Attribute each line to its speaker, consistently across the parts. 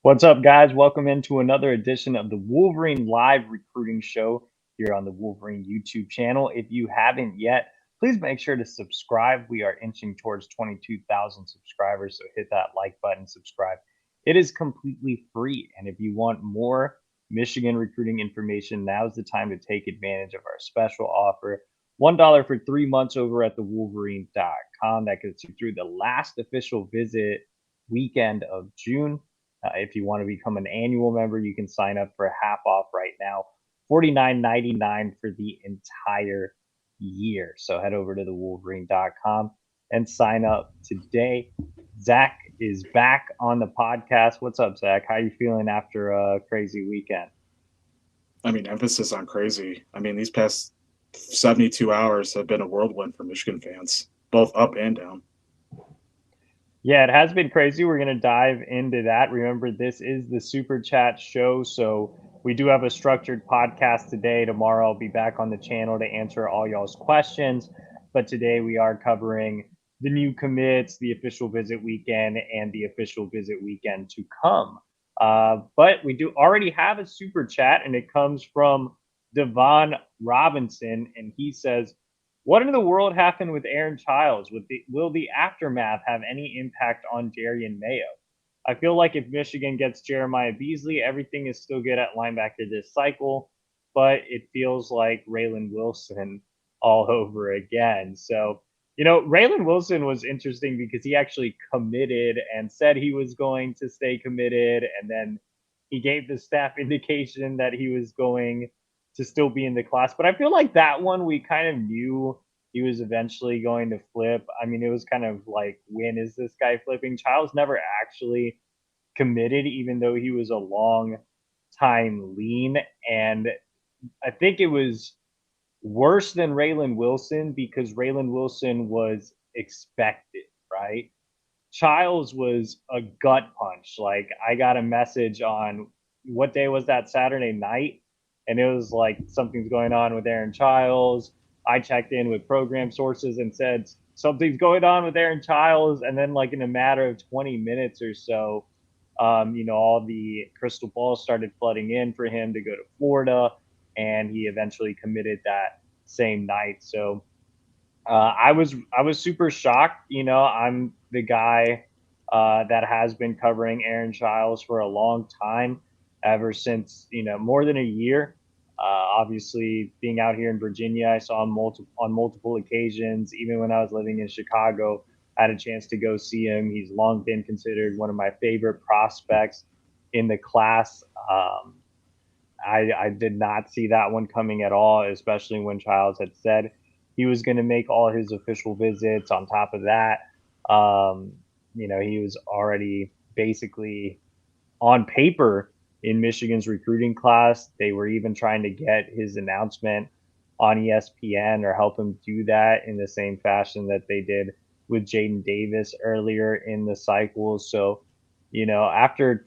Speaker 1: What's up, guys? Welcome into another edition of the Wolverine Live Recruiting Show here on the Wolverine YouTube channel. If you haven't yet, please make sure to subscribe. We are inching towards 22,000 subscribers, so hit that like button, subscribe. It is completely free. And if you want more Michigan recruiting information, now's the time to take advantage of our special offer. $1 for 3 months over at thewolverine.com. That gets you through the last official visit weekend of June. If you want to become an annual member, you can sign up for half off right now, $49.99 for the entire year. So head over to thewolverine.com and sign up today. Zach is back on the podcast. What's up, Zach? How you feeling after a crazy weekend?
Speaker 2: Emphasis on crazy. These past 72 hours have been a whirlwind for Michigan fans, both up and down.
Speaker 1: Yeah, it has been crazy. We're going to dive into that. Remember, this is the Super Chat show. So we do have a structured podcast today. Tomorrow, I'll be back on the channel to answer all y'all's questions. But today, we are covering the new commits, the official visit weekend, and the official visit weekend to come. But we do already have a Super Chat, and it comes from Devon Robinson. And he says, what in the world happened with Aaron Giles? Will the aftermath have any impact on Darian Mayo? I feel like if Michigan gets Jeremiah Beasley, everything is still good at linebacker this cycle, but it feels like Raylan Wilson all over again. So, Raylan Wilson was interesting because he actually committed and said he was going to stay committed. And then he gave the staff indication that he was going to still be in the class. But I feel like that one we kind of knew he was eventually going to flip. I mean, it was kind of like, when is this guy flipping? Childs never actually committed, even though he was a long time lean. And I think it was worse than Raylan Wilson because Raylan Wilson was expected, right? Childs was a gut punch. Like, I got a message on what day was that, Saturday night, and it was like something's going on with Aaron Childs. I checked in with program sources and said something's going on with Aaron Childs, and then like in a matter of 20 minutes or so, all the crystal balls started flooding in for him to go to Florida, and he eventually committed that same night. So I was super shocked. I'm the guy that has been covering Aaron Giles for a long time, ever since more than a year. Obviously, being out here in Virginia, I saw him on multiple occasions. Even when I was living in Chicago, I had a chance to go see him. He's long been considered one of my favorite prospects in the class. I did not see that one coming at all, especially when Childs had said he was going to make all his official visits. On top of that, he was already basically on paper in Michigan's recruiting class. They were even trying to get his announcement on ESPN or help him do that in the same fashion that they did with Jaden Davis earlier in the cycle. So, after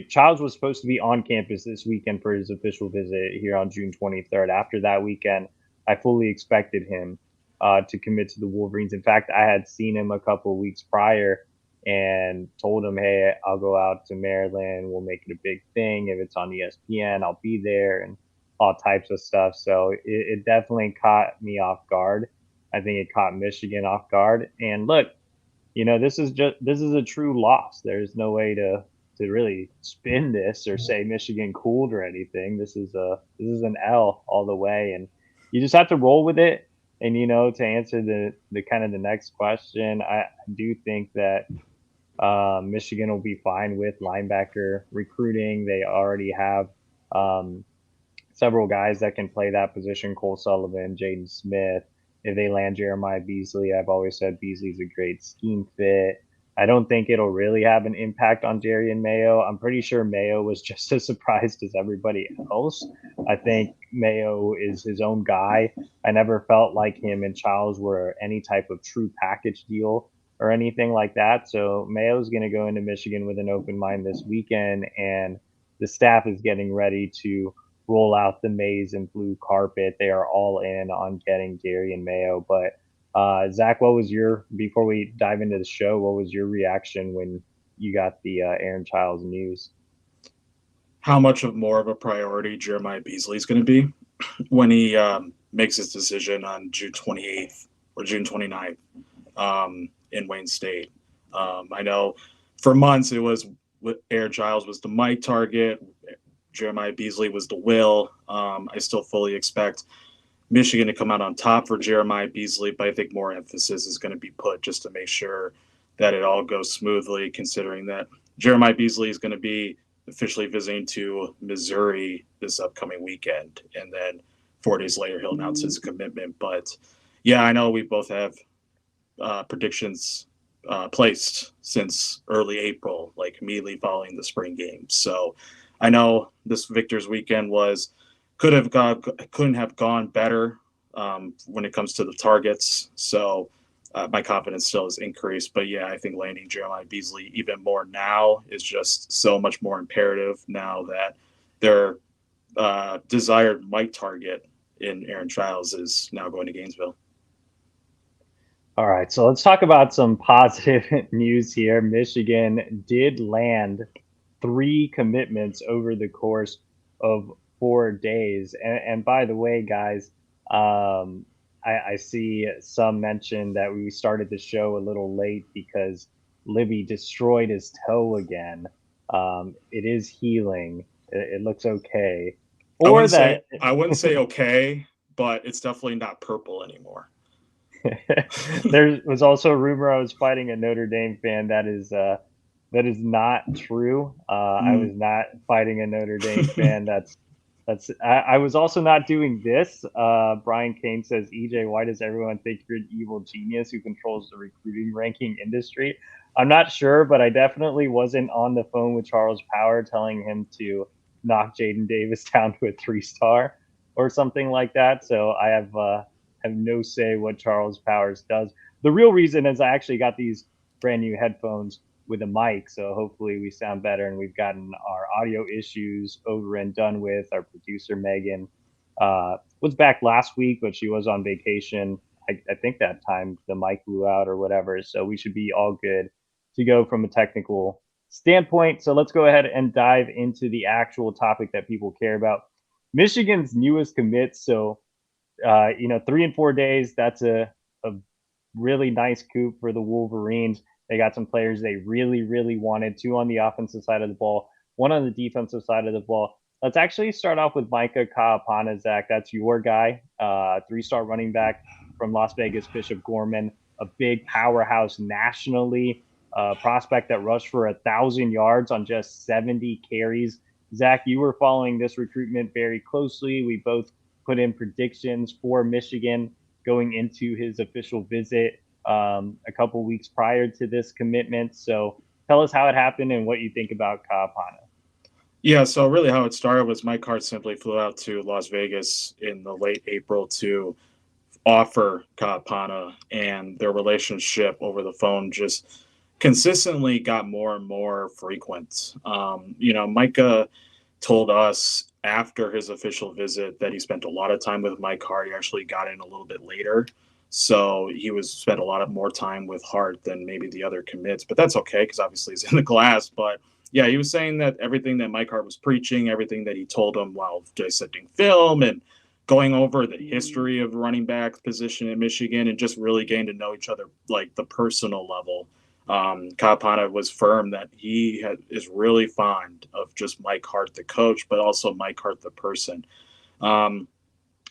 Speaker 1: Childs was supposed to be on campus this weekend for his official visit here on June 23rd. After that weekend, I fully expected him to commit to the Wolverines. In fact, I had seen him a couple of weeks prior and told him, hey, I'll go out to Maryland. We'll make it a big thing. If it's on ESPN, I'll be there, and all types of stuff. So it definitely caught me off guard. I think it caught Michigan off guard. And look, this is a true loss. There's no way to really spin this or say Michigan cooled or anything. This is an L all the way, and you just have to roll with it. And to answer the kind of the next question, I do think that Michigan will be fine with linebacker recruiting. They already have um, several guys that can play that position: Cole Sullivan, Jaden Smith. If they land Jeremiah Beasley, I've always said Beasley's a great scheme fit. I don't think it'll really have an impact on Darian Mayo. I'm pretty sure Mayo was just as surprised as everybody else. I think Mayo is his own guy. I never felt like him and Childs were any type of true package deal or anything like that. So Mayo's going to go into Michigan with an open mind this weekend, and the staff is getting ready to roll out the maize and blue carpet. They are all in on getting Darian Mayo. But Zach, what was your, before we dive into the show, what was your reaction when you got the Aaron Childs news?
Speaker 2: how much of more of a priority Jeremiah Beasley is going to be when he makes his decision on June 28th or June 29th in Wayne State. I know for months it was Giles was the Mike target, Jeremiah Beasley was the Will. I still fully expect Michigan to come out on top for Jeremiah Beasley, but I think more emphasis is going to be put just to make sure that it all goes smoothly, considering that Jeremiah Beasley is going to be officially visiting to Missouri this upcoming weekend, and then 4 days later he'll announce his commitment. But yeah, I know we both have predictions placed since early April, like immediately following the spring games. So I know this Victor's weekend couldn't have gone better when it comes to the targets. So my confidence still is increased. But yeah, I think landing Jeremiah Beasley even more now is just so much more imperative now that their desired Mike target in Aaron Giles is now going to Gainesville.
Speaker 1: All right, so let's talk about some positive news here. Michigan did land 3 commitments over the course of 4 days. And by the way, guys, I see some mention that we started the show a little late because Libby destroyed his toe again. It is healing. It looks okay.
Speaker 2: I wouldn't say okay, but it's definitely not purple anymore.
Speaker 1: There was also a rumor I was fighting a Notre Dame fan. That is not true. I was not fighting a Notre Dame fan. I was also not doing this. Brian Kane says, EJ, why does everyone think you're an evil genius who controls the recruiting ranking industry? I'm not sure, but I definitely wasn't on the phone with Charles Power telling him to knock Jaden Davis down to a 3-star or something like that. So I have no say what Charles Powers does. The real reason is I actually got these brand new headphones with a mic, so hopefully we sound better, and we've gotten our audio issues over and done with. Our producer Megan was back last week, but she was on vacation. I think that time the mic blew out or whatever, so we should be all good to go from a technical standpoint. So let's go ahead and dive into the actual topic that people care about. Michigan's newest commits. So 3 and 4 days, that's a really nice coup for the Wolverines. They got some players they really, really wanted, 2 on the offensive side of the ball, 1 on the defensive side of the ball. Let's actually start off with Micah Kappana, Zach. That's your guy, 3-star running back from Las Vegas, Bishop Gorman, a big powerhouse nationally, prospect that rushed for 1,000 yards on just 70 carries. Zach, you were following this recruitment very closely. We both put in predictions for Michigan going into his official visit a couple weeks prior to this commitment. So tell us how it happened and what you think about Kappana.
Speaker 2: Yeah, so really how it started was Mike Hart simply flew out to Las Vegas in the late April to offer Kappana, and their relationship over the phone just consistently got more and more frequent. Micah told us after his official visit that he spent a lot of time with Mike Hart. He actually got in a little bit later. So he spent a lot of more time with Hart than maybe the other commits, but that's okay because obviously he's in the class. But yeah, he was saying that everything that Mike Hart was preaching, everything that he told him while dissecting film and going over the history of running back position in Michigan and just really getting to know each other, like the personal level. Kappana was firm that he is really fond of just Mike Hart, the coach, but also Mike Hart, the person.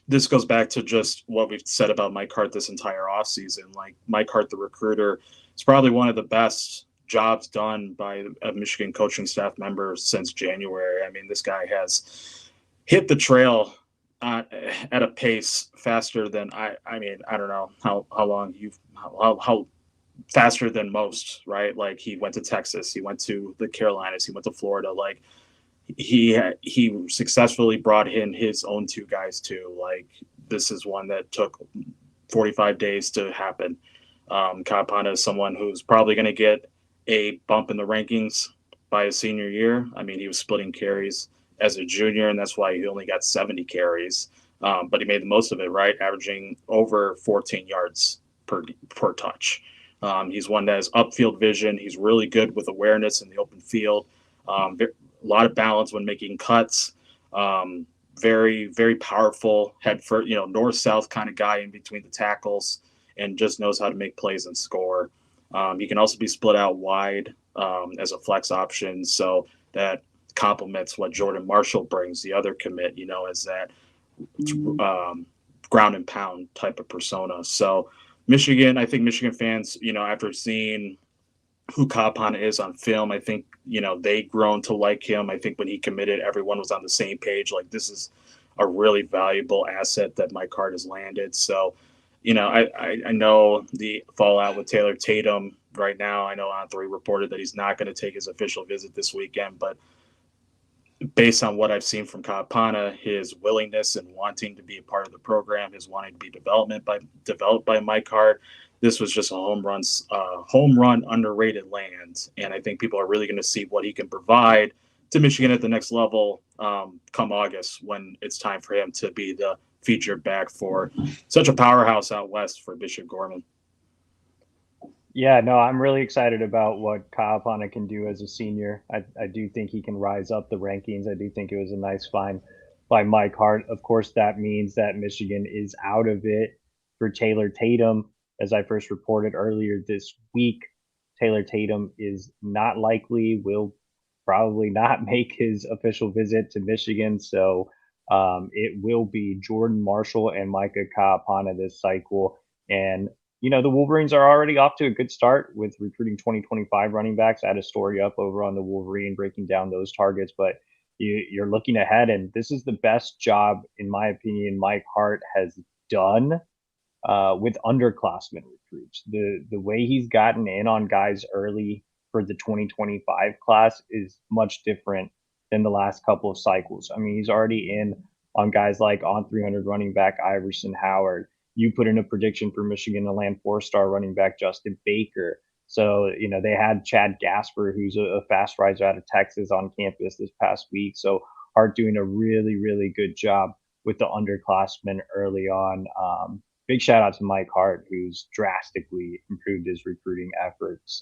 Speaker 2: This goes back to just what we've said about Mike Hart this entire offseason. Like Mike Hart, the recruiter, is probably one of the best jobs done by a Michigan coaching staff member since January. I mean, this guy has hit the trail at a pace faster than I don't know how faster than most, right? Like he went to Texas, he went to the Carolinas, he went to Florida. Like he successfully brought in his own 2 guys too. Like this is one that took 45 days to happen. Kappana is someone who's probably going to get a bump in the rankings by his senior year. I mean, he was splitting carries as a junior, and that's why he only got 70 carries. But he made the most of it, right? Averaging over 14 yards per touch. He's one that has upfield vision. He's really good with awareness in the open field. lot of balance when making cuts. Very, very powerful head first, north south kind of guy in between the tackles, and just knows how to make plays and score. He can also be split out wide as a flex option, so that complements what Jordan Marshall brings, the other commit, as that ground and pound type of persona. So Michigan, I think Michigan fans, after seeing who Kappana is on film, I think, they've grown to like him. I think when he committed, everyone was on the same page. Like, this is a really valuable asset that Mike Hart has landed. So, I know the fallout with Taylor Tatum right now. I know On3 reported that he's not going to take his official visit this weekend, but based on what I've seen from Kappana, his willingness and wanting to be a part of the program, his wanting to be developed by Mike Hart, this was just a home run underrated land. And I think people are really going to see what he can provide to Michigan at the next level come August, when it's time for him to be the featured back for such a powerhouse out west for Bishop Gorman.
Speaker 1: Yeah, no, I'm really excited about what Kappana can do as a senior. I do think he can rise up the rankings. I do think it was a nice find by Mike Hart. Of course, that means that Michigan is out of it for Taylor Tatum. As I first reported earlier this week, Taylor Tatum is not likely, will probably not make his official visit to Michigan. So it will be Jordan Marshall and Micah Kappana this cycle. And the Wolverines are already off to a good start with recruiting 2025 running backs. I had a story up over on the Wolverine breaking down those targets, but you're looking ahead, and this is the best job, in my opinion, Mike Hart has done with underclassmen recruits. The way he's gotten in on guys early for the 2025 class is much different than the last couple of cycles. I mean, he's already in on guys like on 300 running back Iverson Howard. You put in a prediction for Michigan to land 4-star running back Justin Baker. So, they had Chad Gasper, who's a fast riser out of Texas, on campus this past week. So Hart doing a really, really good job with the underclassmen early on. Big shout out to Mike Hart, who's drastically improved his recruiting efforts.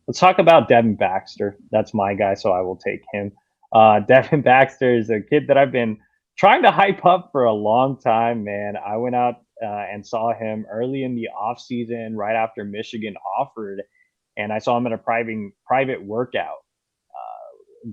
Speaker 1: Let's talk about Devin Baxter. That's my guy, so I will take him. Devin Baxter is a kid that I've been trying to hype up for a long time, man. I went out and saw him early in the offseason, right after Michigan offered, and I saw him at a private workout.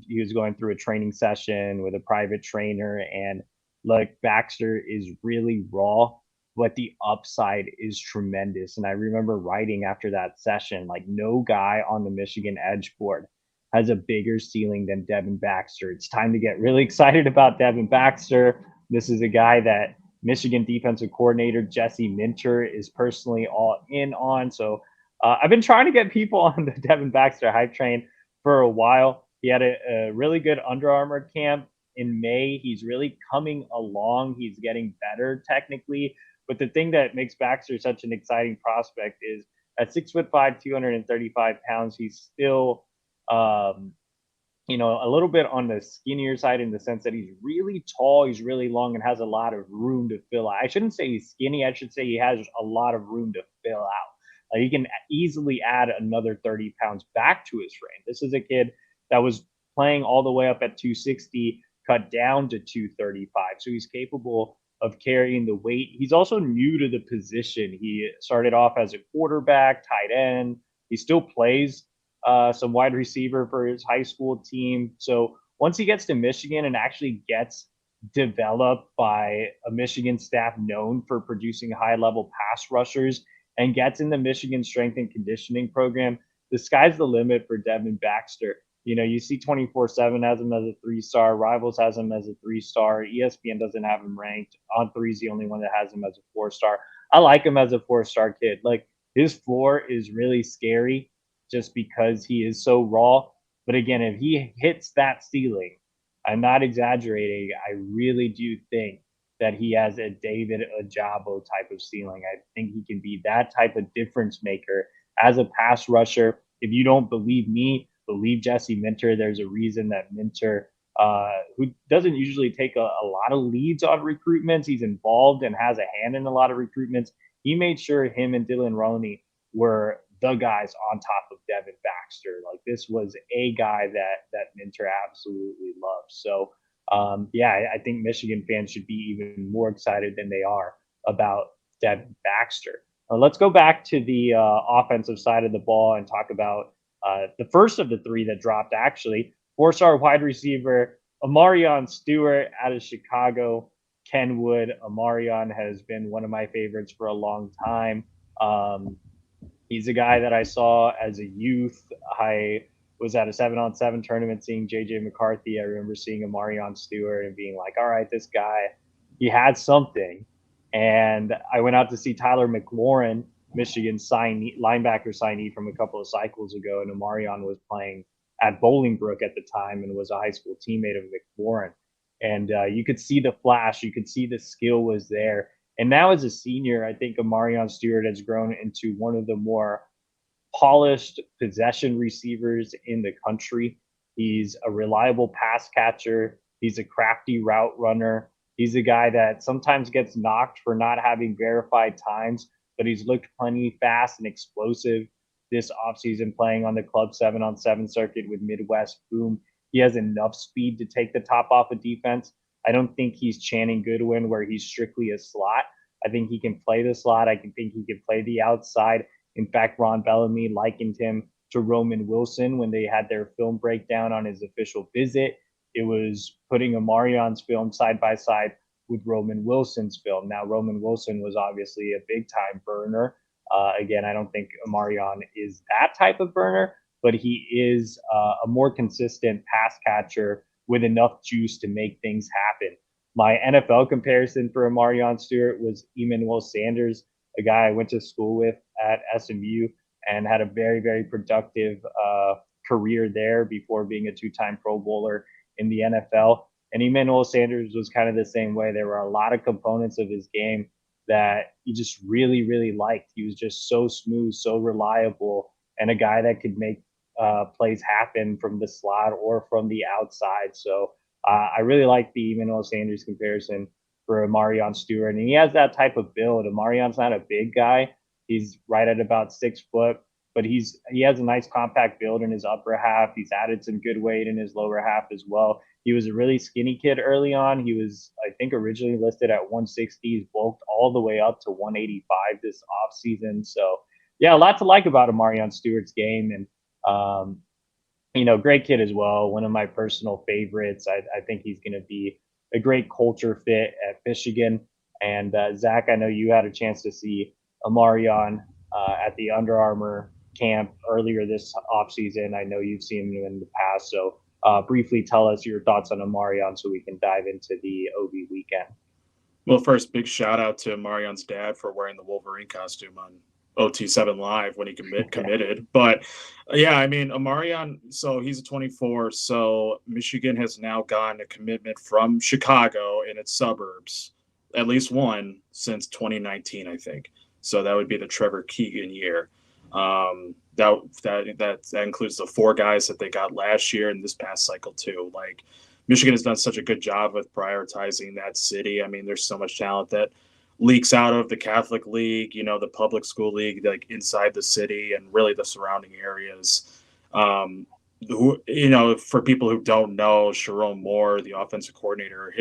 Speaker 1: He was going through a training session with a private trainer, and look, Baxter is really raw, but the upside is tremendous. And I remember writing after that session, like, no guy on the Michigan Edge board has a bigger ceiling than Devin Baxter. It's time to get really excited about Devin Baxter. This is a guy that Michigan defensive coordinator Jesse Minter is personally all in on. So I've been trying to get people on the Devin Baxter hype train for a while. He had a really good Under Armour camp in May. He's really coming along. He's getting better technically. But the thing that makes Baxter such an exciting prospect is at 6'5", 235 pounds, he's still a little bit on the skinnier side, in the sense that he's really tall, he's really long, and has a lot of room to fill out. I shouldn't say he's skinny. I should say he has a lot of room to fill out. He can easily add another 30 pounds back to his frame. This is a kid that was playing all the way up at 260, cut down to 235. So he's capable of carrying the weight. He's also new to the position. He started off as a quarterback, tight end. He still plays some wide receiver for his high school team. So once he gets to Michigan and actually gets developed by a Michigan staff known for producing high-level pass rushers and gets in the Michigan strength and conditioning program, the sky's the limit for Devin Baxter. You see 24/7 has him as a 3-star. Rivals has him as a 3-star. ESPN doesn't have him ranked. On3 is the only one that has him as a 4-star. I like him as a 4-star kid. Like, his floor is really scary just because he is so raw. But again, if he hits that ceiling, I'm not exaggerating, I really do think that he has a David Ojabo type of ceiling. I think he can be that type of difference maker as a pass rusher. If you don't believe me, believe Jesse Minter. There's a reason that Minter, who doesn't usually take a lot of leads on recruitments, he's involved and has a hand in a lot of recruitments. He made sure him and Dylan Roney were the guys on top of Devin Baxter. Like this was a guy that Minter absolutely loves. So yeah, I think Michigan fans should be even more excited than they are about Devin Baxter. Let's go back to the offensive side of the ball and talk about the first of the three that dropped. Actually, four-star wide receiver Omarion Stewart out of Chicago. Kenwood. Omarion has been one of my favorites for a long time. Um, He's a guy that I saw as a youth. I was at a 7-on-7 tournament seeing JJ McCarthy. I remember seeing Omarion Stewart and being like, all right, this guy, he had something. And I went out to see Tyler McLaurin, Michigan linebacker signee from a couple of cycles ago. And Omarion was playing at Bolingbrook at the time and was a high school teammate of McLaurin. And you could see the flash, you could see the skill was there. And now, as a senior, I think Omarion Stewart has grown into one of the more polished possession receivers in the country. He's a reliable pass catcher. He's a crafty route runner. He's a guy that sometimes gets knocked for not having verified times, but he's looked plenty fast and explosive this offseason playing on the club 7-on-7 circuit with Midwest Boom. He has enough speed to take the top off of defense. I don't think he's Channing Goodwin where he's strictly a slot. I think he can play the slot. I think he can play the outside. In fact, Ron Bellamy likened him to Roman Wilson when they had their film breakdown on his official visit. It was putting Omarion's film side by side with Roman Wilson's film. Now, Roman Wilson was obviously a big time burner. Again, I don't think Omarion is that type of burner, but he is a more consistent pass catcher with enough juice to make things happen. My NFL comparison for Omarion Stewart was Emmanuel Sanders, a guy I went to school with at SMU and had a very, very productive career there before being a two-time Pro Bowler in the NFL. And Emmanuel Sanders was kind of the same way. There were a lot of components of his game that he just really, really liked. He was just so smooth, so reliable, and a guy that could make plays happen from the slot or from the outside. So I really like the Emmanuel Sanders comparison for Omarion Stewart. And he has that type of build. Omarion's not a big guy. He's right at about 6 foot, but he has a nice compact build in his upper half. He's added some good weight in his lower half as well. He was a really skinny kid early on. He was, I think, originally listed at 160. He's bulked all the way up to 185 this offseason. So, yeah, a lot to like about Omarion Stewart's game. And great kid as well. One of my personal favorites. I think he's going to be a great culture fit at Michigan. And Zach, I know you had a chance to see Omarion at the Under Armour camp earlier this offseason. I know you've seen him in the past. So briefly tell us your thoughts on Omarion so we can dive into the OV weekend.
Speaker 2: Well, first, big shout out to Marion's dad for wearing the Wolverine costume on OT7 Live when he committed. But yeah, I mean, Omarion, so he's a 24. So Michigan has now gotten a commitment from Chicago in its suburbs, at least one since 2019, I think. So that would be the Trevor Keegan year. That includes the 4 guys that they got last year and this past cycle too. Like Michigan has done such a good job with prioritizing that city. I mean, there's so much talent that leaks out of the Catholic League, the public school league, like inside the city and really the surrounding areas. For people who don't know, Sharon Moore, the offensive coordinator,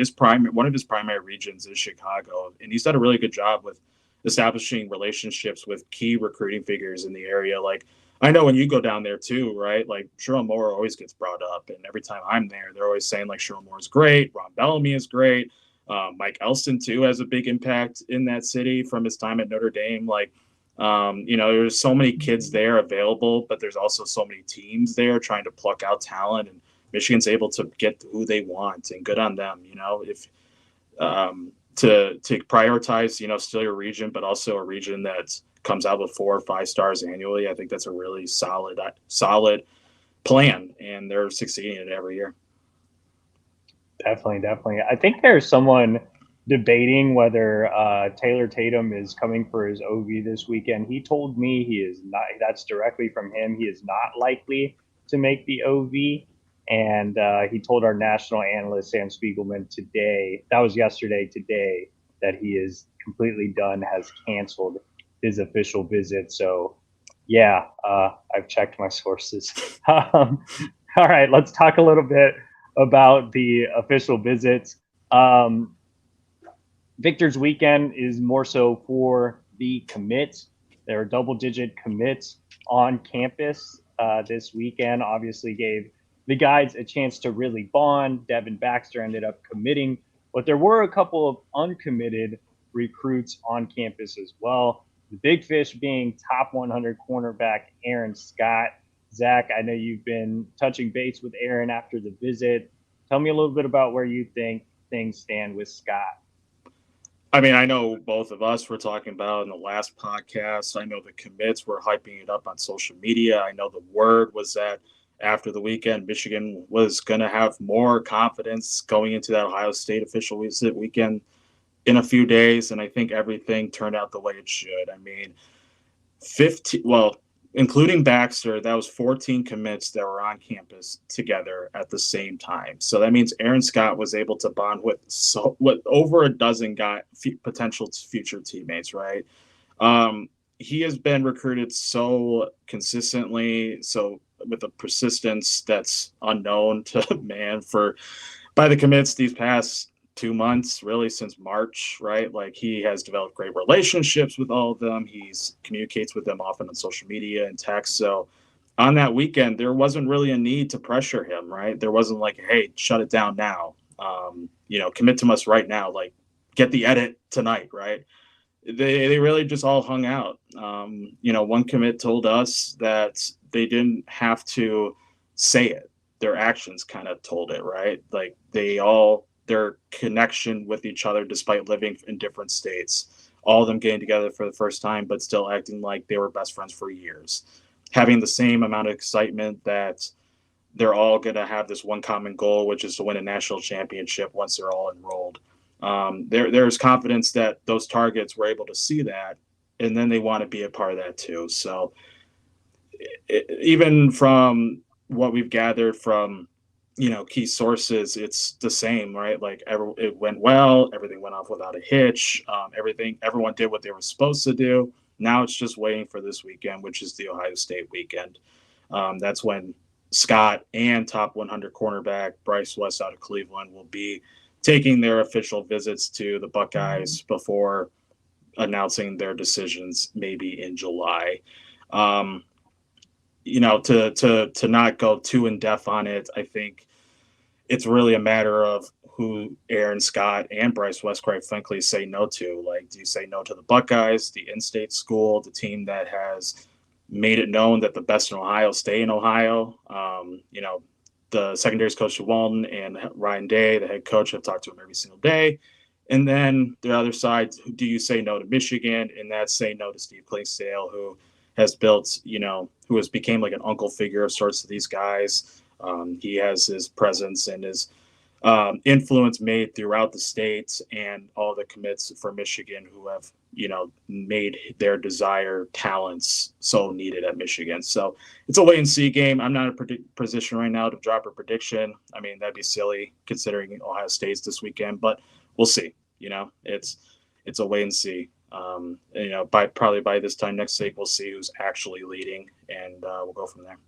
Speaker 2: one of his primary regions is Chicago, and he's done a really good job with establishing relationships with key recruiting figures in the area. Like I know when you go down there too, right? Like Sharon Moore always gets brought up, and every time I'm there, they're always saying like Sharon Moore is great, Ron Bellamy is great. Mike Elston too has a big impact in that city from his time at Notre Dame. Like, there's so many kids there available, but there's also so many teams there trying to pluck out talent, and Michigan's able to get who they want, and good on them. If to prioritize, still your region, but also a region that comes out with 4 or 5 stars annually. I think that's a really solid plan, and they're succeeding in it every year.
Speaker 1: Definitely. I think there's someone debating whether Taylor Tatum is coming for his OV this weekend. He told me he is not. That's directly from him. He is not likely to make the OV. And he told our national analyst, Sam Spiegelman, today, that was yesterday, today, that he is completely done, has canceled his official visit. So Yeah, I've checked my sources. All right, let's talk a little bit about the official visits. Um, Victor's weekend is more so for the commits. There are double digit commits on campus this weekend. Obviously, gave the guys a chance to really bond. Devin Baxter ended up committing, but there were a couple of uncommitted recruits on campus as well. The big fish being top 100 cornerback Aaron Scott. Zach, I know you've been touching base with Aaron after the visit. Tell me a little bit about where you think things stand with Scott.
Speaker 2: I mean, I know both of us were talking about in the last podcast. I know the commits were hyping it up on social media. I know the word was that after the weekend, Michigan was going to have more confidence going into that Ohio State official visit weekend in a few days. And I think everything turned out the way it should. I mean, 15, well, including Baxter, that was 14 commits that were on campus together at the same time. So that means Aaron Scott was able to bond with over a dozen potential future teammates, right? He has been recruited so consistently, so with a persistence that's unknown to man for by the commits these past 2 months, really since March, right? Like he has developed great relationships with all of them. He's communicates with them often on social media and text. So on that weekend, there wasn't really a need to pressure him, right? There wasn't like, hey, shut it down now. Commit to us right now. Like get the edit tonight, right? They really just all hung out. One commit told us that they didn't have to say it; their actions kind of told it, right? Like their connection with each other, despite living in different states, all of them getting together for the first time, but still acting like they were best friends for years, having the same amount of excitement that they're all going to have this one common goal, which is to win a national championship once they're all enrolled. There's confidence that those targets were able to see that, and then they want to be a part of that too. So even from what we've gathered from key sources, it's the same, right? Like it went well, everything went off without a hitch, everyone did what they were supposed to do. Now it's just waiting for this weekend, which is the Ohio State weekend. That's when Scott and top 100 cornerback Bryce West out of Cleveland will be taking their official visits to the Buckeyes before announcing their decisions maybe in July. Um, to not go too in depth on it, I think it's really a matter of who Aaron Scott and Bryce West, quite frankly, say no to. Like, do you say no to the Buckeyes, the in-state school, the team that has made it known that the best in Ohio stay in Ohio? The secondaries coach Walton and Ryan Day, the head coach, have talked to him every single day. And then the other side, do you say no to Michigan? And that's say no to Steve Clinksdale, who has built, who has became like an uncle figure of sorts to these guys. He has his presence and his influence made throughout the state, and all the commits for Michigan who have made their desired talents so needed at Michigan. So it's a wait and see game. I'm not in a position right now to drop a prediction. I mean, that'd be silly considering Ohio State's this weekend, but we'll see. It's a wait and see. By this time next week, we'll see who's actually leading, and we'll go from there.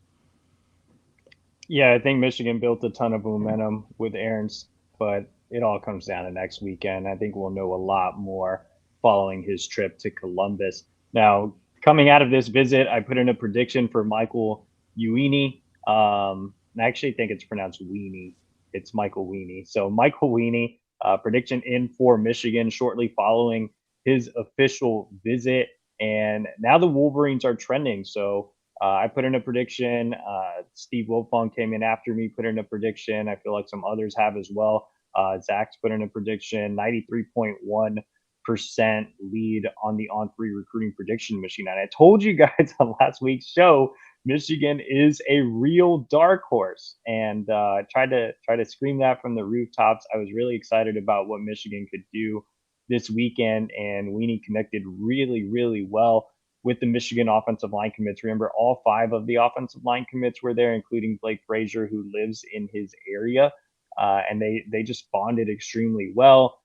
Speaker 1: Yeah, I think Michigan built a ton of momentum with Aaron's, but it all comes down to next weekend. I think we'll know a lot more following his trip to Columbus. Now, coming out of this visit, I put in a prediction for Michael Uini. I actually think it's pronounced Weenie. It's Michael Weenie. So Michael Weenie, prediction in for Michigan shortly following his official visit. And now the Wolverines are trending. So I put in a prediction. Steve Wilfong came in after me, put in a prediction. I feel like some others have as well. Zach's put in a prediction, 93.1% lead on the On3 recruiting prediction machine. And I told you guys on last week's show, Michigan is a real dark horse, and tried to scream that from the rooftops. I was really excited about what Michigan could do this weekend, and Weenie connected really, really well with the Michigan offensive line commits. Remember, all 5 of the offensive line commits were there, including Blake Frazier, who lives in his area, and they just bonded extremely well.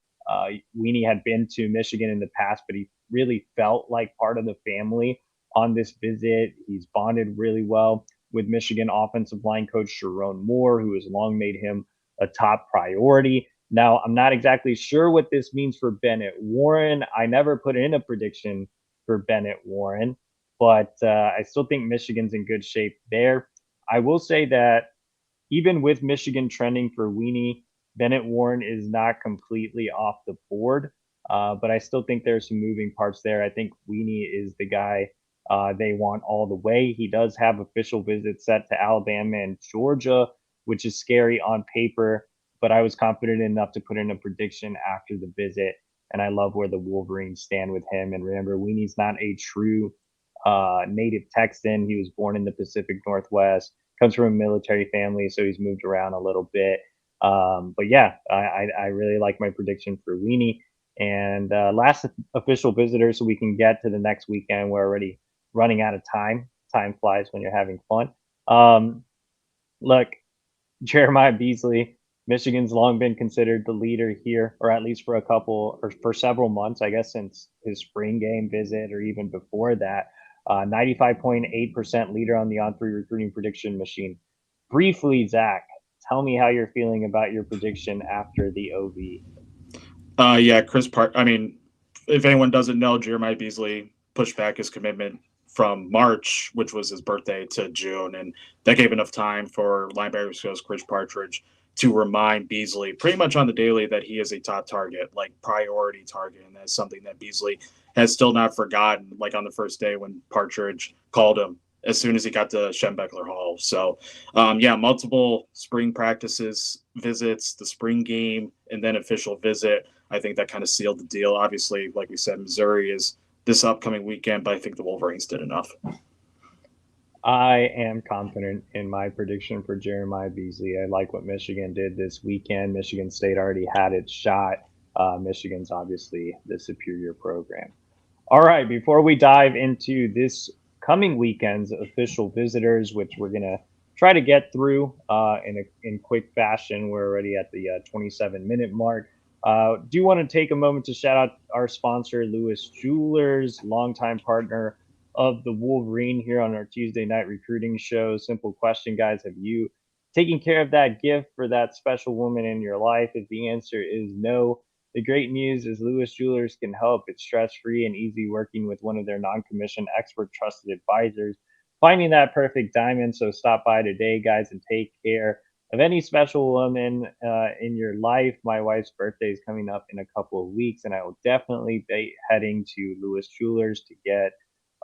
Speaker 1: Weenie had been to Michigan in the past, but he really felt like part of the family on this visit. He's bonded really well with Michigan offensive line coach Sharon Moore, who has long made him a top priority. Now, I'm not exactly sure what this means for Bennett Warren. I never put in a prediction for Bennett Warren, but I still think Michigan's in good shape there. I will say that even with Michigan trending for Weenie, Bennett Warren is not completely off the board. But I still think there's some moving parts there. I think Weenie is the guy they want all the way. He does have official visits set to Alabama and Georgia, which is scary on paper. But I was confident enough to put in a prediction after the visit. And I love where the Wolverines stand with him. And remember, Weenie's not a true native Texan. He was born in the Pacific Northwest, comes from a military family, so he's moved around a little bit. But yeah, I really like my prediction for Weenie. And last official visitor, so we can get to the next weekend. We're already running out of time. Time flies when you're having fun. Look, Jeremiah Beasley, Michigan's long been considered the leader here, or at least for a couple or for several months, I guess, since his spring game visit or even before that. 95.8% leader on the on three recruiting prediction machine. Briefly, Zach, tell me how you're feeling about your prediction after the OV.
Speaker 2: Yeah, Chris Park. I mean, if anyone doesn't know, Jeremiah Beasley pushed back his commitment from March, which was his birthday, to June, and that gave enough time for linebackers coach Chris Partridge to remind Beasley pretty much on the daily that he is a top target, like priority target, and that's something that Beasley has still not forgotten. Like on the first day when Partridge called him as soon as he got to Schembechler Hall. So, yeah, multiple spring practices, visits, the spring game, and then official visit. I think that kind of sealed the deal. Obviously, like we said, Missouri is this upcoming weekend, but I think the Wolverines did enough.
Speaker 1: I am confident in my prediction for Jeremiah Beasley. I like what Michigan did this weekend. Michigan State already had its shot. Michigan's obviously the superior program. All right, before we dive into this coming weekend's official visitors, which we're going to try to get through in quick fashion, we're already at the 27-minute mark. Do you want to take a moment to shout out our sponsor, Lewis Jewelers, longtime partner of the Wolverine here on our Tuesday night recruiting show? Simple question, guys. Have you taken care of that gift for that special woman in your life? If the answer is no, the great news is Lewis Jewelers can help. It's stress-free and easy working with one of their non-commissioned expert trusted advisors, finding that perfect diamond. So stop by today, guys, and take care of any special woman in your life. My wife's birthday is coming up in a couple of weeks, and I will definitely be heading to Lewis Jewelers to get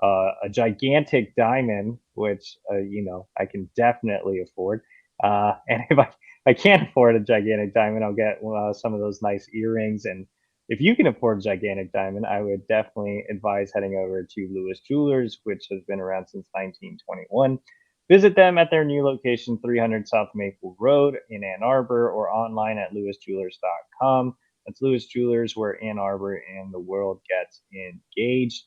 Speaker 1: a gigantic diamond, which I can definitely afford. And if I can't afford a gigantic diamond, I'll get some of those nice earrings. And if you can afford a gigantic diamond, I would definitely advise heading over to Lewis Jewelers, which has been around since 1921. Visit them at their new location, 300 South Maple Road in Ann Arbor, or online at lewisjewelers.com. That's Lewis Jewelers, where Ann Arbor and the world gets engaged.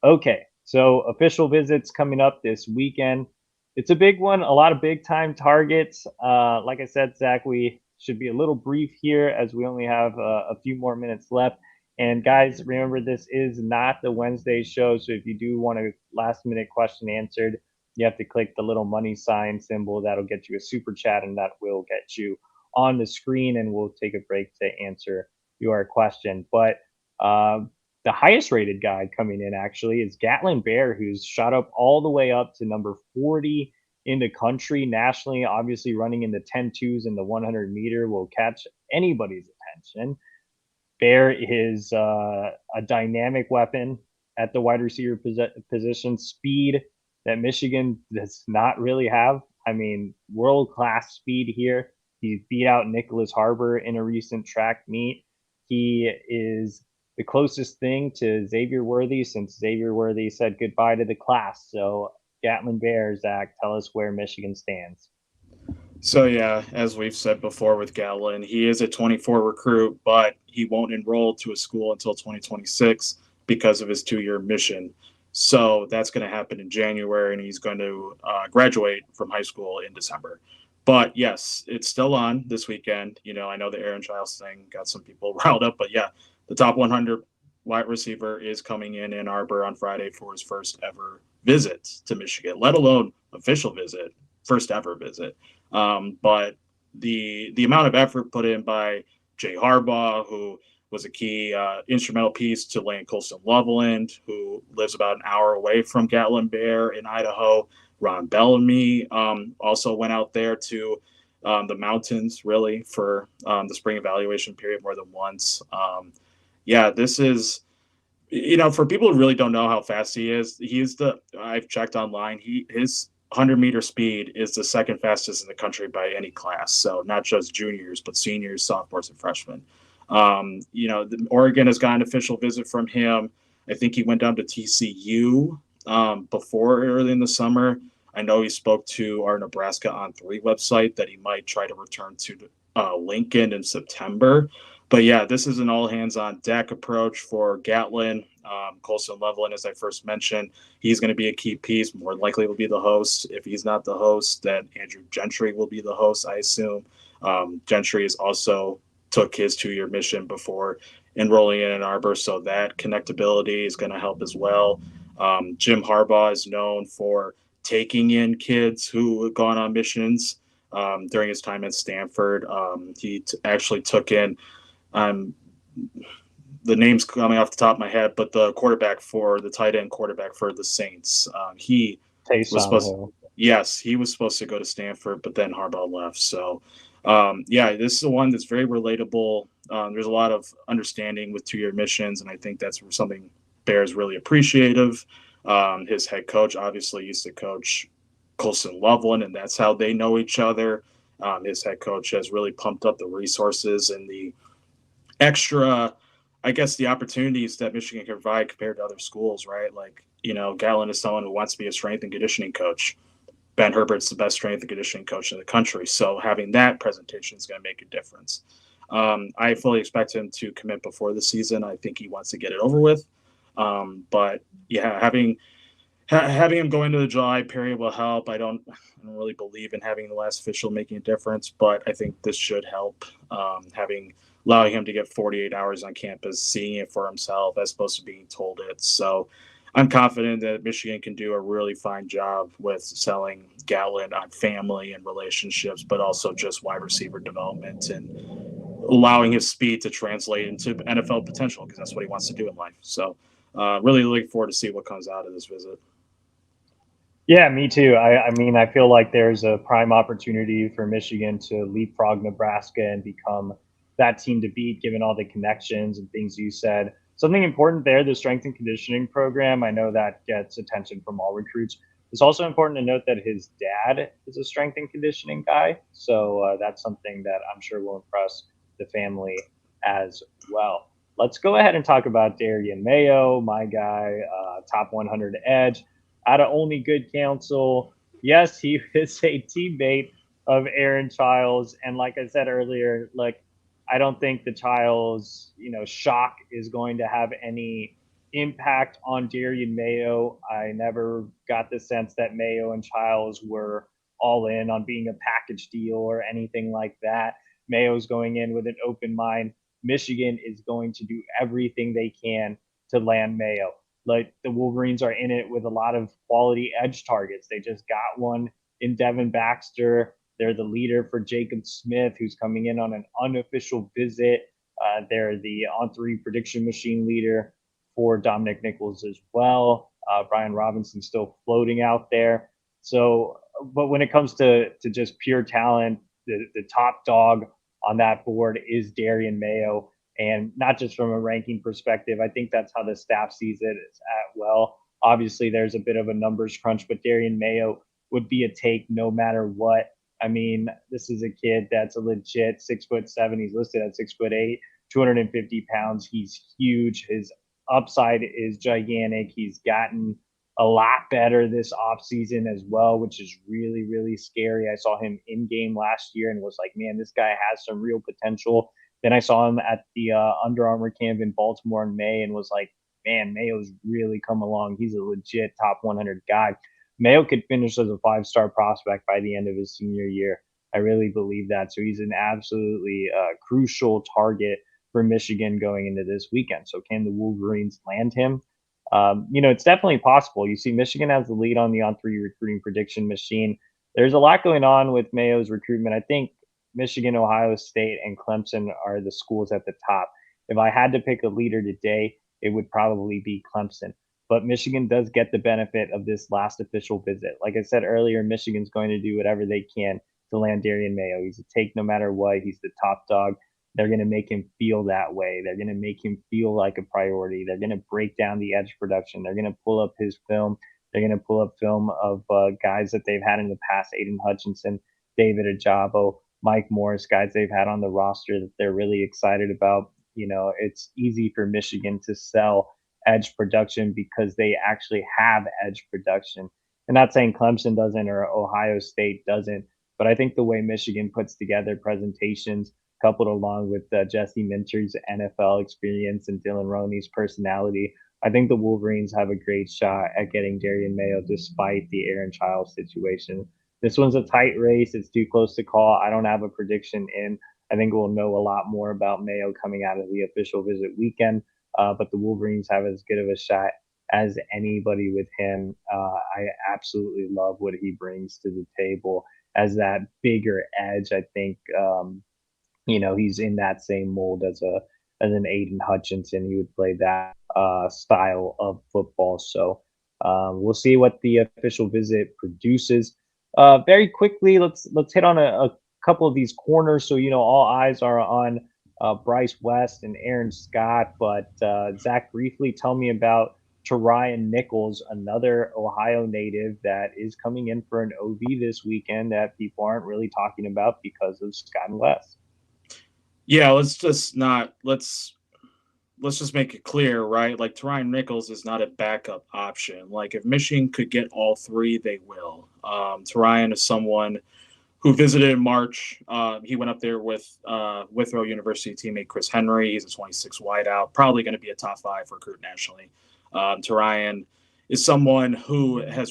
Speaker 1: Okay, so official visits coming up this weekend. It's a big one, a lot of big time targets. Like I said, Zach, we should be a little brief here as we only have a few more minutes left. And guys, remember, this is not the Wednesday show. So if you do want a last minute question answered, you have to click the little money sign symbol. That'll get you a super chat, and that will get you on the screen. And we'll take a break to answer your question. But the highest rated guy coming in actually is Gatlin Bear, who's shot up all the way up to number 40 in the country nationally. Obviously, running in the 10.2s and the 100 meter will catch anybody's attention. Bear is a dynamic weapon at the wide receiver position, speed that Michigan does not really have. I mean, world class speed here. He beat out Nichols Harbaugh in a recent track meet. He is the closest thing to Xavier Worthy since Xavier Worthy said goodbye to the class. So, Gatlin Bear, Zach, tell us where Michigan stands.
Speaker 2: So, yeah, as we've said before with Gatlin, he is a 24 recruit, but he won't enroll to a school until 2026 because of his 2-year mission. So that's going to happen in January, and he's going to graduate from high school in December. But yes, it's still on this weekend. I know the Aaron Giles thing got some people riled up, but yeah, the top 100 wide receiver is coming in Ann Arbor on Friday for his first ever visit to Michigan, let alone official visit, first ever visit. But the amount of effort put in by Jay Harbaugh, who was a key instrumental piece to Lane Colson-Loveland, who lives about an hour away from Gatlin Bear in Idaho. Ron Bellamy also went out there to the mountains, really, for the spring evaluation period more than once. Yeah, this is, for people who really don't know how fast he is, I've checked online, his 100-meter speed is the second fastest in the country by any class. So not just juniors, but seniors, sophomores, and freshmen. Oregon has got an official visit from him. I think he went down to TCU before early in the summer. I know he spoke to our Nebraska on 3 website that he might try to return to Lincoln in September. But yeah, this is an all hands on deck approach for Gatlin. Colson-Loveland, as I first mentioned, he's going to be a key piece. More likely will be the host. If he's not the host, then Andrew Gentry will be the host, I assume. Gentry is also took his 2-year mission before enrolling in Ann Arbor, so that connectability is going to help as well. Jim Harbaugh is known for taking in kids who have gone on missions during his time at Stanford. He actually took in the name's coming off the top of my head, but the tight end quarterback for the Saints. He was supposed to go to Stanford, but then Harbaugh left. So, this is one that's very relatable. There's a lot of understanding with 2-year missions, and I think that's something Bear's really appreciative. His head coach obviously used to coach Colson-Loveland, and that's how they know each other. His head coach has really pumped up the resources and the extra, I guess, the opportunities that Michigan can provide compared to other schools, right? Like, Gatlin is someone who wants to be a strength and conditioning coach. Ben Herbert's the best strength and conditioning coach in the country. So having that presentation is going to make a difference. I fully expect him to commit before the season. I think he wants to get it over with. But yeah, having him go into the July period will help. I don't really believe in having the last official making a difference, but I think this should help. Allowing him to get 48 hours on campus, seeing it for himself as opposed to being told it. So I'm confident that Michigan can do a really fine job with selling Gatlin on family and relationships, but also just wide receiver development and allowing his speed to translate into NFL potential, because that's what he wants to do in life. So really looking forward to see what comes out of this visit.
Speaker 1: Yeah, me too. I feel like there's a prime opportunity for Michigan to leapfrog Nebraska and become that team to beat, given all the connections and things you said. Something important there, the strength and conditioning program. I know that gets attention from all recruits. It's also important to note that his dad is a strength and conditioning guy. So that's something that I'm sure will impress the family as well. Let's go ahead and talk about Darian Mayo, my guy, top 100 edge. Out of only good counsel, yes, he is a teammate of Aaron Giles. And like I said earlier, I don't think the Giles, shock is going to have any impact on Darian Mayo. I never got the sense that Mayo and Giles were all in on being a package deal or anything like that. Mayo's going in with an open mind. Michigan is going to do everything they can to land Mayo. Like, the Wolverines are in it with a lot of quality edge targets. They just got one in Devin Baxter. They're the leader for Jacob Smith, who's coming in on an unofficial visit. They're the on-3 prediction machine leader for Dominic Nichols as well. Brian Robinson still floating out there. So, but when it comes to just pure talent, the top dog on that board is Darian Mayo. And not just from a ranking perspective, I think that's how the staff sees it well. Obviously, there's a bit of a numbers crunch, but Darian Mayo would be a take no matter what. I mean, this is a kid that's a legit 6'7". He's listed at 6'8", 250 pounds. He's huge. His upside is gigantic. He's gotten a lot better this offseason as well, which is really, really scary. I saw him in game last year and was like, man, this guy has some real potential. Then I saw him at the Under Armour camp in Baltimore in May and was like, man, Mayo's really come along. He's a legit top 100 guy. Mayo could finish as a 5-star prospect by the end of his senior year. I really believe that. So he's an absolutely crucial target for Michigan going into this weekend. So can the Wolverines land him? It's definitely possible. You see, Michigan has the lead on the on-3 recruiting prediction machine. There's a lot going on with Mayo's recruitment. I think Michigan, Ohio State, and Clemson are the schools at the top. If I had to pick a leader today, it would probably be Clemson. But Michigan does get the benefit of this last official visit. Like I said earlier, Michigan's going to do whatever they can to land Darian Mayo. He's a take no matter what. He's the top dog. They're going to make him feel that way. They're going to make him feel like a priority. They're going to break down the edge production. They're going to pull up his film. They're going to pull up film of guys that they've had in the past: Aiden Hutchinson, David Ajabo, Mike Morris, guys they've had on the roster that they're really excited about. It's easy for Michigan to sell edge production because they actually have edge production. And not saying Clemson doesn't or Ohio State doesn't, but I think the way Michigan puts together presentations, coupled along with Jesse Minter's NFL experience and Dylan Roney's personality, I think the Wolverines have a great shot at getting Darian Mayo despite the Aaron Chiles situation. This one's a tight race. It's too close to call. I don't have a prediction in. I think we'll know a lot more about Mayo coming out of the official visit weekend, but the Wolverines have as good of a shot as anybody with him. I absolutely love what he brings to the table as that bigger edge. I think he's in that same mold as an Aiden Hutchinson. He would play that style of football. So we'll see what the official visit produces. Very quickly, let's hit on a couple of these corners. So all eyes are on Bryce West and Aaron Scott. But Zach, briefly tell me about Ryan Nichols, another Ohio native that is coming in for an OV this weekend that people aren't really talking about because of Scott and West.
Speaker 2: Yeah, let's just make it clear, right? Like, Ryan Nichols is not a backup option. Like, if Michigan could get all three, they will. Ryan is someone who visited in March. He went up there with Withrow University teammate Chris Henry. He's a 26 wideout, probably going to be a top 5 recruit nationally. Ryan is someone who I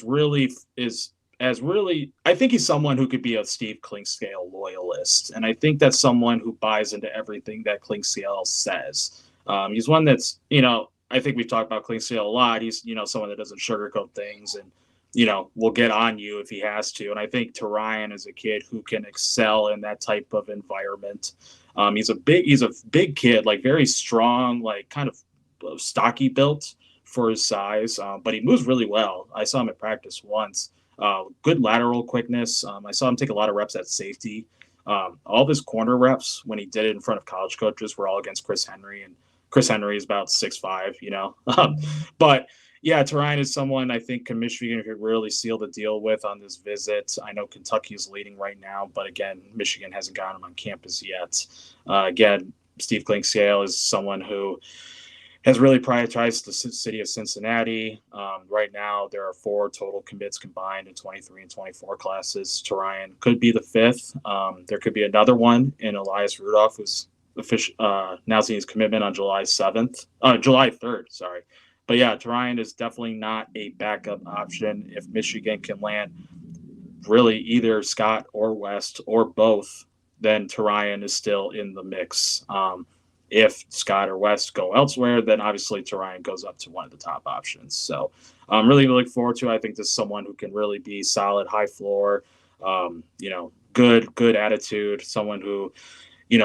Speaker 2: think he's someone who could be a Steve Clinkscale loyalist. And I think that's someone who buys into everything that Clinkscale says. He's one that's, I think we've talked about Clinkscale a lot. He's, someone that doesn't sugarcoat things and, will get on you if he has to. And I think Ryan is a kid who can excel in that type of environment. He's a big kid, like very strong, like kind of stocky built for his size, but he moves really well. I saw him at practice once. Good lateral quickness. I saw him take a lot of reps at safety. All of his corner reps when he did it in front of college coaches were all against Chris Henry, and Chris Henry is about 6'5", But yeah, Ryan is someone I think Michigan could really seal the deal with on this visit. I know Kentucky is leading right now, but again, Michigan hasn't gotten him on campus yet. Again, Steve Clinkscale is someone who has really prioritized the city of Cincinnati. Right now, there are 4 total commits combined in 23 and 24 classes. Ryan could be the 5th. There could be another one in Elias Rudolph, who's announcing his commitment on July 3rd. Sorry. But yeah, Ryan is definitely not a backup option. If Michigan can land really either Scott or West or both, then Ryan is still in the mix. If Scott or West go elsewhere, then obviously Ryan goes up to one of the top options. So I'm really looking forward to it. I think this is someone who can really be solid, high floor, good attitude, someone who,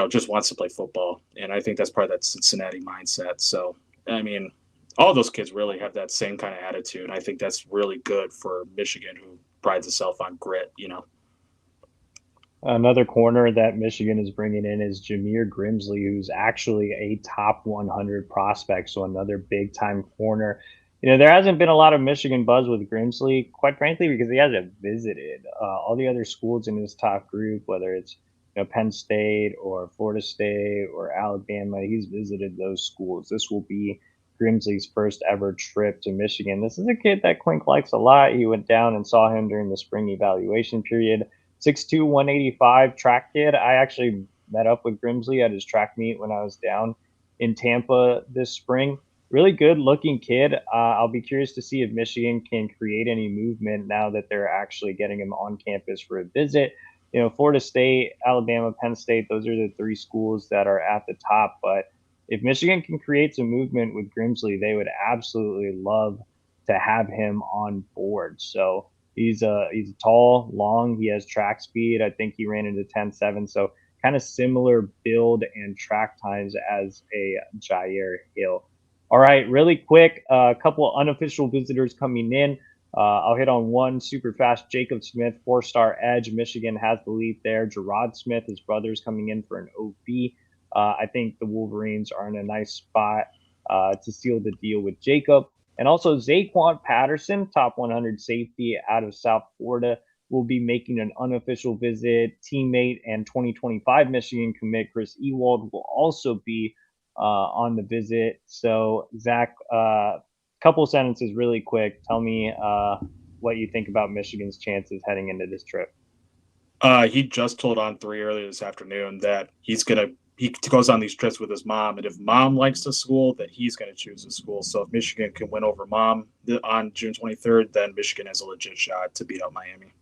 Speaker 2: just wants to play football. And I think that's part of that Cincinnati mindset. So, I mean, all those kids really have that same kind of attitude. I think that's really good for Michigan, who prides itself on grit,
Speaker 1: Another corner that Michigan is bringing in is Jamir Grimsley, who's actually a top 100 prospect. So another big time corner. There hasn't been a lot of Michigan buzz with Grimsley, quite frankly, because he hasn't visited all the other schools in his top group, whether it's Penn State or Florida State or Alabama. He's visited those schools. This will be Grimsley's first ever trip to Michigan. This is a kid that Clink likes a lot. He went down and saw him during the spring evaluation period. 6'2", 185 track kid. I actually met up with Grimsley at his track meet when I was down in Tampa this spring. Really good looking kid. I'll be curious to see if Michigan can create any movement now that they're actually getting him on campus for a visit. Florida State, Alabama, Penn State, those are the 3 schools that are at the top. But if Michigan can create some movement with Grimsley, they would absolutely love to have him on board. So he's tall, long. He has track speed. I think he ran into 10.7. So kind of similar build and track times as a Jair Hill. All right, really quick, a couple unofficial visitors coming in. I'll hit on one super fast. Jacob Smith, 4-star edge. Michigan has the lead there. Gerard Smith, his brother's coming in for an OB. I think the Wolverines are in a nice spot to seal the deal with Jacob. And also Zaquan Patterson, top 100 safety out of South Florida, will be making an unofficial visit. Teammate and 2025 Michigan commit Chris Ewald will also be on the visit. So Zach, couple sentences really quick. Tell me what you think about Michigan's chances heading into this trip.
Speaker 2: He just told On3 earlier this afternoon that he goes on these trips with his mom, and if mom likes the school, then he's going to choose the school. So if Michigan can win over mom on June 23rd, then Michigan has a legit shot to beat out Miami.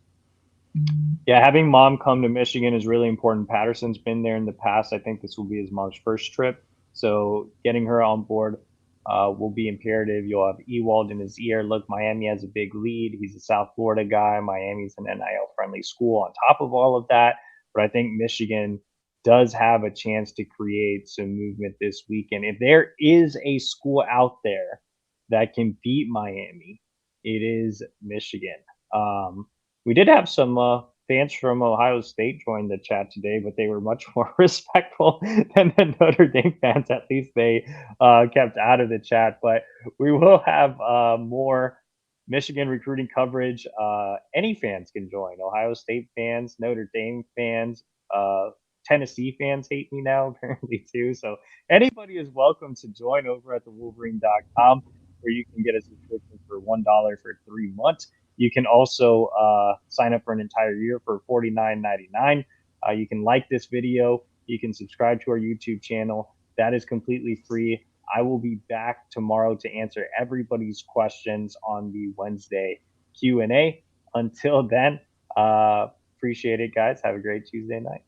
Speaker 1: Yeah, having mom come to Michigan is really important. Patterson's been there in the past. I think this will be his mom's first trip. So getting her on board will be imperative. You'll have Ewald in his ear. Look, Miami has a big lead. He's a South Florida guy. Miami's an NIL-friendly school on top of all of that. But I think Michigan does have a chance to create some movement this weekend. If there is a school out there that can beat Miami, it is Michigan. We did have some fans from Ohio State join the chat today, but they were much more respectful than the Notre Dame fans. At least they kept out of the chat. But we will have more Michigan recruiting coverage. Any fans can join. Ohio State fans, Notre Dame fans, Tennessee fans hate me now apparently too. So anybody is welcome to join over at thewolverine.com, where you can get a subscription for $1 for 3 months. You can also sign up for an entire year for $49.99. You can like this video. You can subscribe to our YouTube channel. That is completely free. I will be back tomorrow to answer everybody's questions on the Wednesday Q&A. Until then, appreciate it, guys. Have a great Tuesday night.